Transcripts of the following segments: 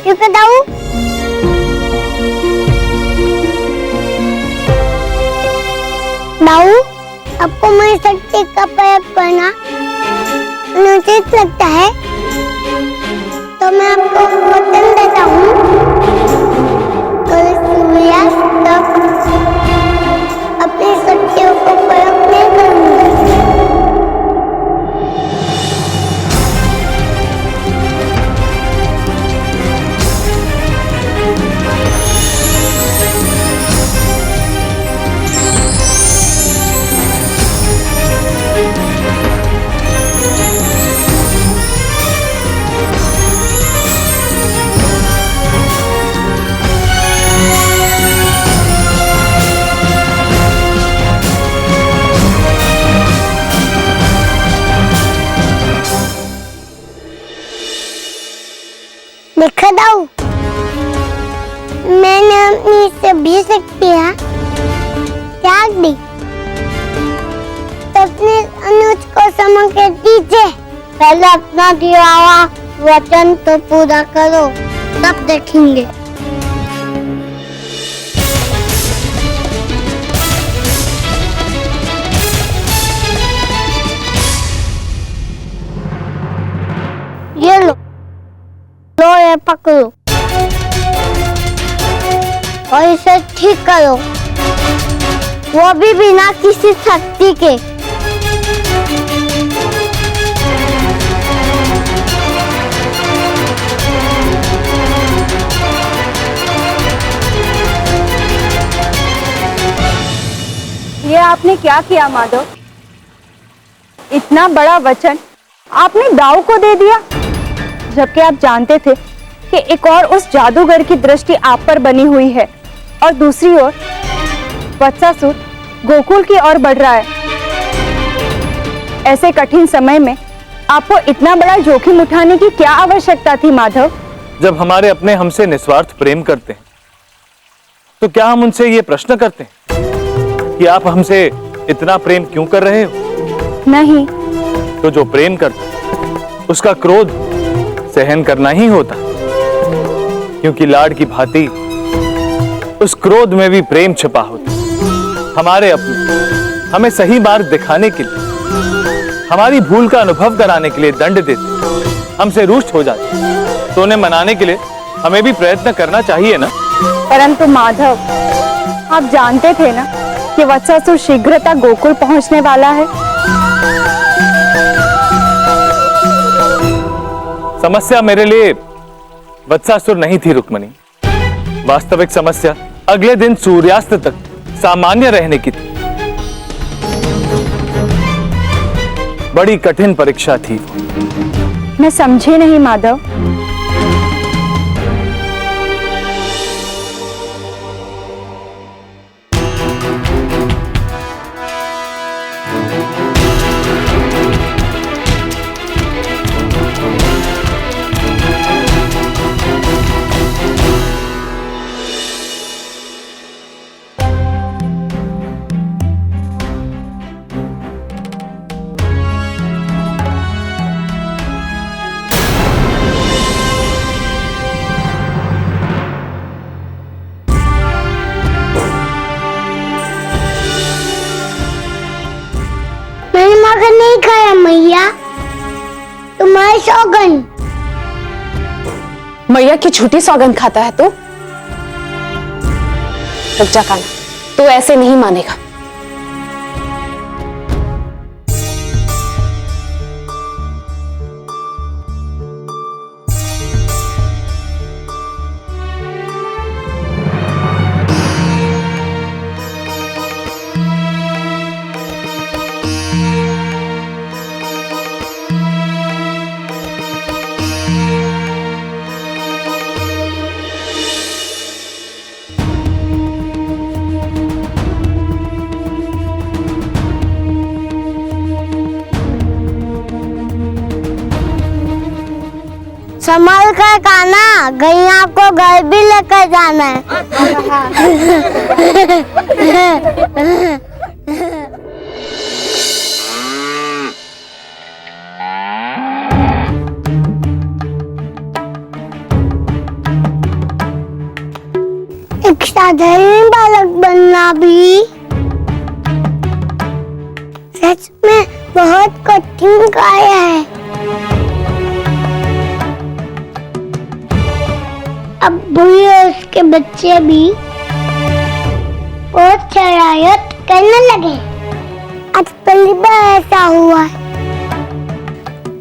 क्यों बताऊं? बाऊ, आपको मेरी शक्ति का प्रयोग करना अनुचित लगता है तो मैं आपको वचन देता हूँ, कल सूर्यास्त तक अपनी शक्तियों को प्रयोग नहीं करूंगा। देखा दाऊ, मैंने अपनी सभी शक्तियाँ त्याग दी। तो अपने अनुज को क्षमा कर दीजिए। पहले अपना दिया हुआ वचन तो पूरा करो, तब देखेंगे। ये लो, ये पकड़ो और इसे ठीक करो, वो भी बिना किसी शक्ति के। ये आपने क्या किया माधव? इतना बड़ा वचन आपने दाऊ को दे दिया, जबकि आप जानते थे कि एक और उस जादूगर की दृष्टि आप पर बनी हुई है और दूसरी ओर वत्सासुर गोकुल की ओर बढ़ रहा है। ऐसे कठिन समय में आपको इतना बड़ा जोखिम उठाने की क्या आवश्यकता थी माधव? जब हमारे अपने हमसे निस्वार्थ प्रेम करते हैं तो क्या हम उनसे ये प्रश्न करते हैं कि आप हमसे इतना प्रेम क्यों कर रहे हो? नहीं। तो जो प्रेम करता है उसका क्रोध सहन करना ही होता, क्योंकि लाड की भांति उस क्रोध में भी प्रेम छिपा होता। हमारे अपने हमें सही मार्ग दिखाने के लिए, हमारी भूल का अनुभव कराने के लिए दंड देते, हमसे रुष्ट हो जाते, तो उन्हें मनाने के लिए हमें भी प्रयत्न करना चाहिए ना। परंतु माधव, आप जानते थे ना कि वत्सासुर शीघ्रता गोकुल पहुंचने वाला है। समस्या मेरे लिए वत्सासुर नहीं थी रुक्मणी, वास्तविक समस्या अगले दिन सूर्यास्त तक सामान्य रहने की थी। बड़ी कठिन परीक्षा थी। मैं समझे नहीं माधव। मैंने मगर नहीं खाया मैया, तुम्हारी सौगंध। मैया की झूठी सौगंध खाता है तू? रुक जा कान्हा, तू ऐसे नहीं मानेगा। संभाल कर खाना, कहीं आपको घर भी लेकर जाना है। एक साधारण बालक बनना भी सच में बहुत कठिन कार्य है। अब बुढ़ी और उसके बच्चे भी बहुत शरारत करने लगे। आज पहली बार ऐसा हुआ है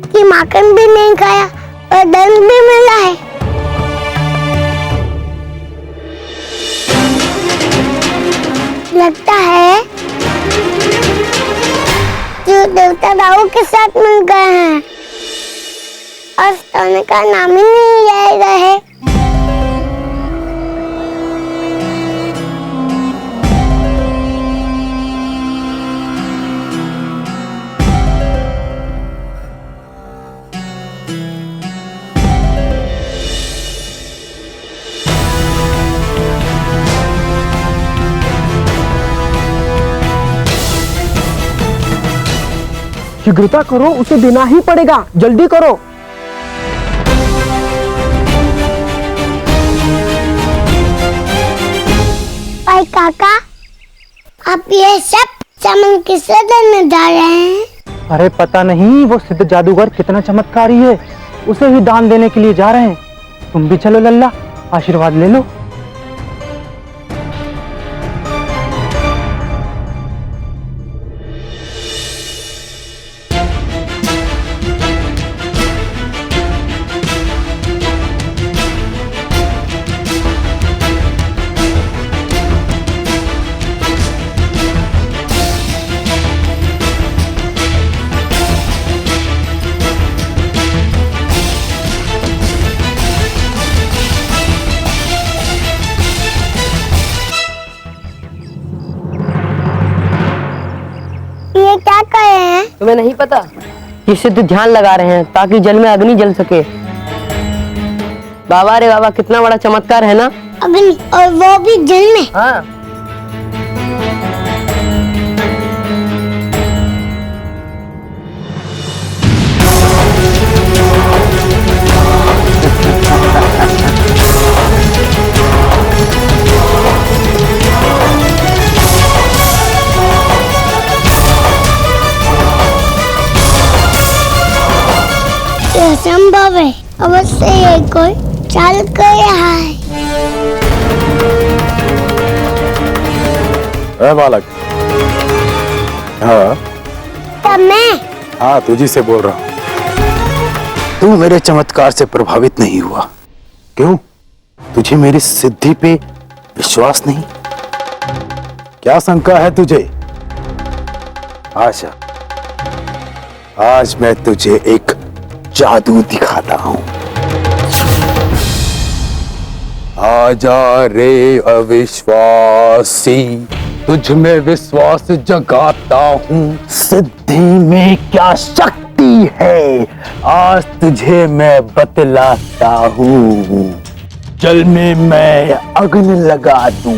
कि माखन भी नहीं खाया और दंड भी मिला है। लगता है जो देवता दाऊ के साथ मिल गए हैं और सोने का नाम ही नहीं ले रहे। शीघ्रता करो, उसे देना ही पड़ेगा, जल्दी करो। भाई काका, आप ये सब सामान किसे देने जा रहे हैं? अरे पता नहीं वो सिद्ध जादूगर कितना चमत्कारी है, उसे ही दान देने के लिए जा रहे हैं। तुम भी चलो लल्ला, आशीर्वाद ले लो। ये क्या कर रहे हैं? तुम्हें नहीं पता? ये सिद्ध ध्यान लगा रहे हैं ताकि जल में अग्नि जल सके। बाबा रे बाबा, कितना बड़ा चमत्कार है ना। अग्नि, और वो भी जल में। हाँ, यह संभव है। अवश्य ये कोई चाल कर रहा है। है बालक। हाँ तब मैं हाँ, तुझी से बोल रहा हूँ। तू मेरे चमत्कार से प्रभावित नहीं हुआ क्यों? तुझे मेरी सिद्धि पे विश्वास नहीं? क्या शंका है तुझे? आशा, आज मैं तुझे एक जादू दिखाता हूं। आजा रे अविश्वासी, तुझ में विश्वास जगाता हूं। सिद्धि में क्या शक्ति है, आज तुझे मैं बतलाता हूं। जल में मैं अग्नि लगा दूं,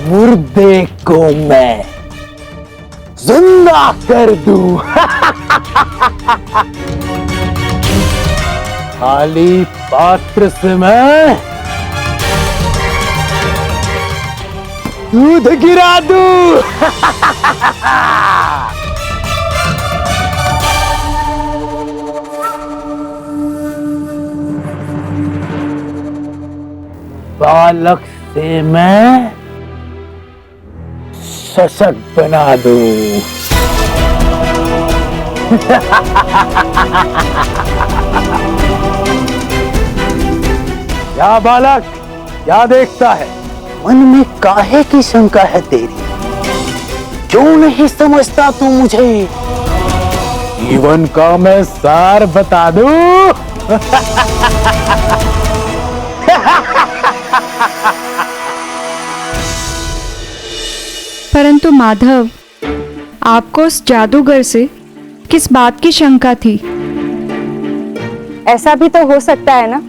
मुर्दे को मैं जिंदा कर दूं। खाली पात्र से मैं दूध गिरा दूं। बालक से मैं सशक्त बना दूं। क्या बालक, क्या देखता है? मन में काहे की शंका है तेरी? क्यों नहीं समझता तू मुझे? जीवन का मैं सार बता दूं। परंतु माधव, आपको उस जादूगर से किस बात की शंका थी? ऐसा भी तो हो सकता है ना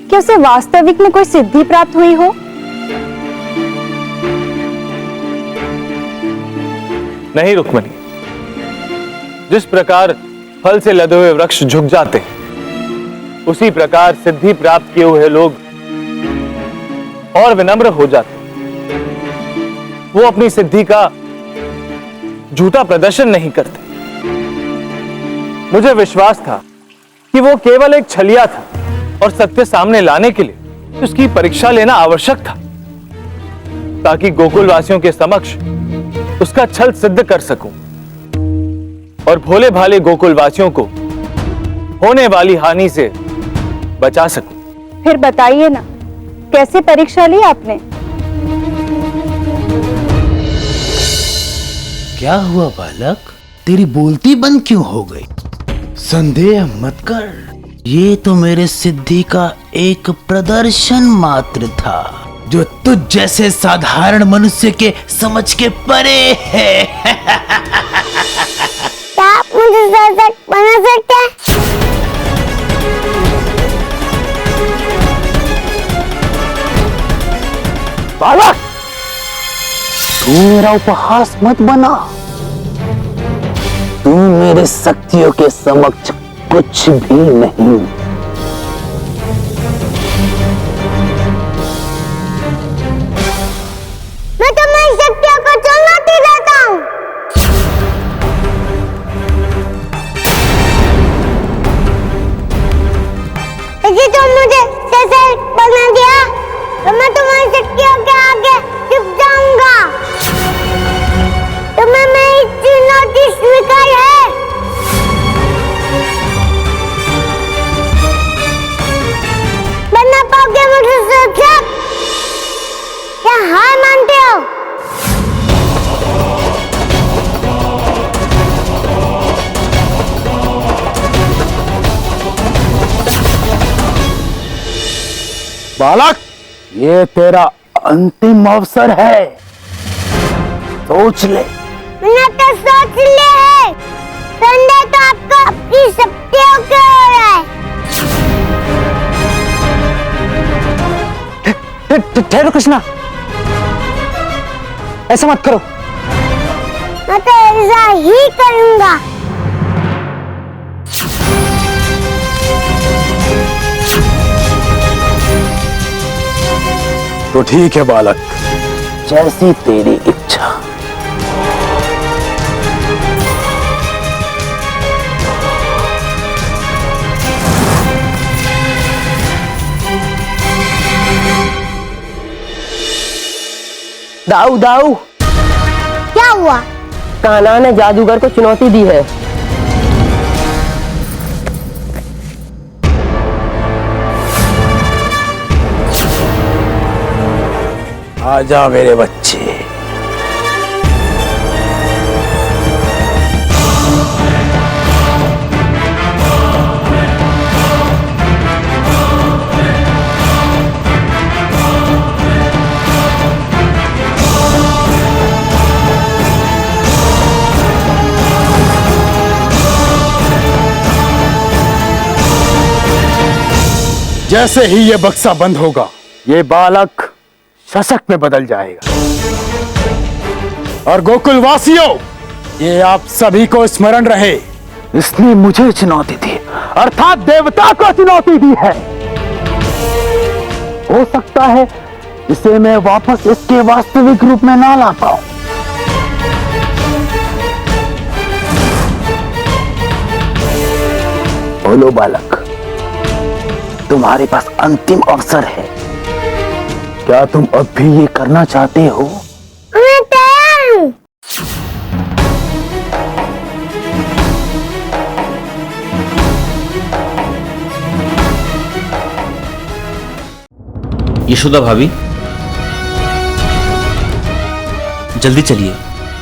कि उसे वास्तविक में कोई सिद्धि प्राप्त हुई हो। नहीं रुक्मणी, जिस प्रकार फल से लदे हुए वृक्ष झुक जाते हैं, उसी प्रकार सिद्धि प्राप्त किए हुए लोग और विनम्र हो जाते हैं। वो अपनी सिद्धि का झूठा प्रदर्शन नहीं करते। मुझे विश्वास था कि वो केवल एक छलिया था और सत्य सामने लाने के लिए उसकी परीक्षा लेना आवश्यक था, ताकि गोकुल वासियों के समक्ष उसका छल सिद्ध कर सकूं और भोले भाले गोकुल वासियों को होने वाली हानि से बचा सकूं। फिर बताइए ना, कैसे परीक्षा ली आपने? क्या हुआ बालक, तेरी बोलती बंद क्यों हो गई? संदेह मत कर, ये तो मेरे सिद्धि का एक प्रदर्शन मात्र था, जो तुझ जैसे साधारण मनुष्य के समझ के परे है। क्या आप मुझे शासक बना सकते हैं? बालक, तू मेरा उपहास मत बना। तू मेरे शक्तियों के समक्ष कुछ भी नहीं। मैं तुम्हारी शक्तियों को चुनौती देता हूँ। यदि तुम मुझे शासक बना दिया तो मैं तुम्हारी शक्तियों के आगे झुक जाऊंगा। तुम्हें मेरी चुनौती स्वीकार है? बना पाओगे मुझे शासक? क्या हार मानते हो? बालक, ये तेरा अंतिम अवसर है, सोच ले। मैंने तो सोच लिया है। संदेह तो आपको अपनी शक्तियों के हो रहा है। ठहरो कृष्णा, ऐसा मत करो। मैं तो ऐसा ही करूंगा। तो ठीक है बालक, जैसी तेरी इच्छा। दाऊ दाऊ, क्या हुआ? कान्हा ने जादूगर को चुनौती दी है। आजा मेरे बच्चे। जैसे ही ये बक्सा बंद होगा, ये बालक शशक में बदल जाएगा। और गोकुल वासियों, ये आप सभी को स्मरण रहे, इसने मुझे चुनौती दी, अर्थात देवता को चुनौती दी है। हो सकता है इसे मैं वापस इसके वास्तविक रूप में ना ला पाऊं। बोलो बालक, तुम्हारे पास अंतिम अवसर है। क्या तुम अब भी ये करना चाहते हो? मैं तैयार हूँ। यशोदा भाभी, जल्दी चलिए,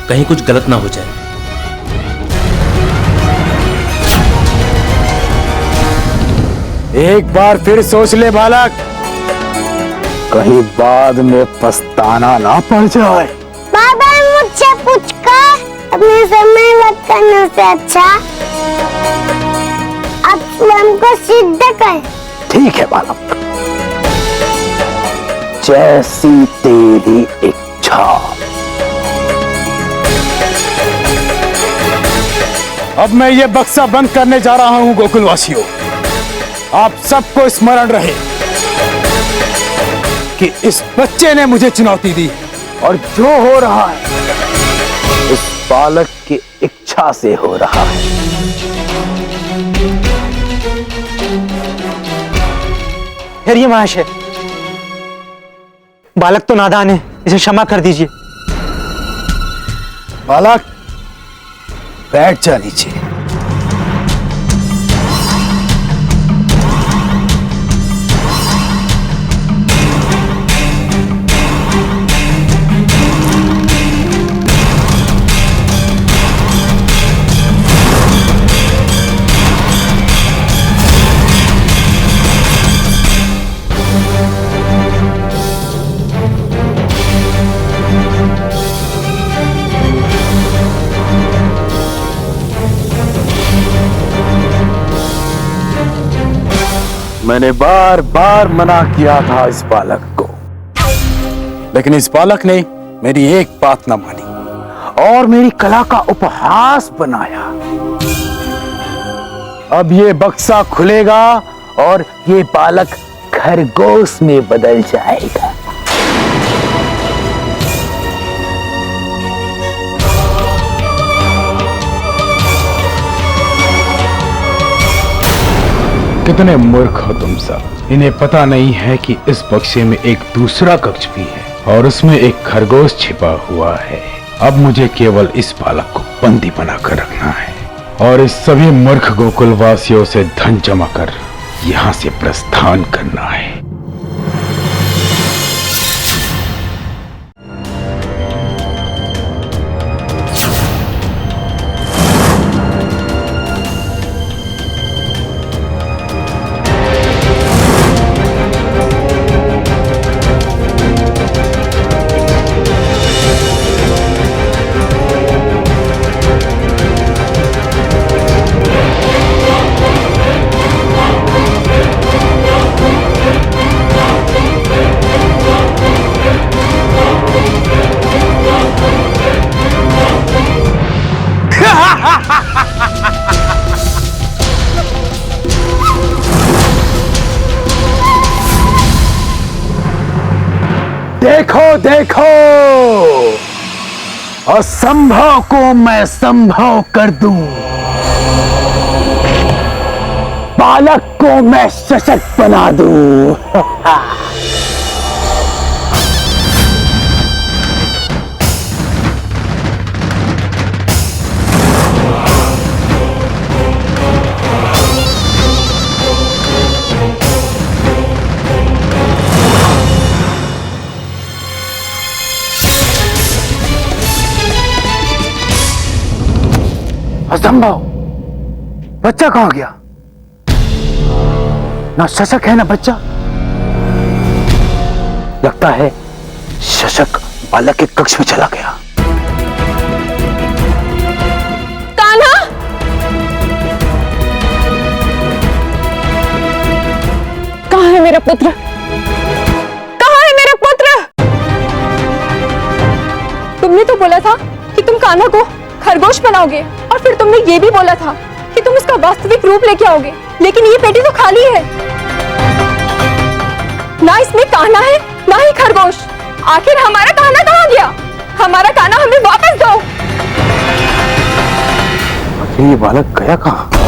कहीं कुछ गलत ना हो जाए। एक बार फिर सोच ले बालक, कहीं बाद में पछताना ना पड़ जाए। बार बार मुझसे पूछकर अपने समय व्यर्थ करने से अच्छा आप स्वयं को सिद्ध कर। ठीक है बालक, जैसी तेरी इच्छा। अब मैं ये बक्सा बंद करने जा रहा हूं। गोकुलवासियों, आप सबको स्मरण रहे कि इस बच्चे ने मुझे चुनौती दी और जो हो रहा है इस बालक की इच्छा से हो रहा है। फिर महाशय, बालक तो नादान है, इसे क्षमा कर दीजिए। बालक बैठ जा नीचे। मैंने बार बार मना किया था इस बालक को, लेकिन इस बालक ने मेरी एक बात न मानी और मेरी कला का उपहास बनाया। अब ये बक्सा खुलेगा और ये बालक खरगोश में बदल जाएगा। कितने मूर्ख हो तुम सब। इन्हें पता नहीं है कि इस बक्से में एक दूसरा कक्ष भी है और उसमें एक खरगोश छिपा हुआ है। अब मुझे केवल इस बालक को बंदी बनाकर रखना है और इस सभी मूर्ख गोकुलवासियों से धन जमा कर यहाँ से प्रस्थान करना है। देखो देखो, असंभव को मैं संभव कर दूं, बालक को मैं सशक्त बना दूं। असंभव, बच्चा कहां गया? ना शशक है ना बच्चा। लगता है शशक बालक के कक्ष में चला गया। कान्हा! कहां है मेरा पुत्र? कहां है मेरा पुत्र? तुमने तो बोला था कि तुम कान्हा को खरगोश बनाओगे और फिर तुमने ये भी बोला था कि तुम उसका वास्तविक रूप लेके आओगे, लेकिन ये पेटी तो खाली है। ना इसमें कान्हा है ना ही खरगोश। आखिर हमारा कान्हा कहाँ गया? हमारा कान्हा हमें वापस दो। ये बालक गया कहां?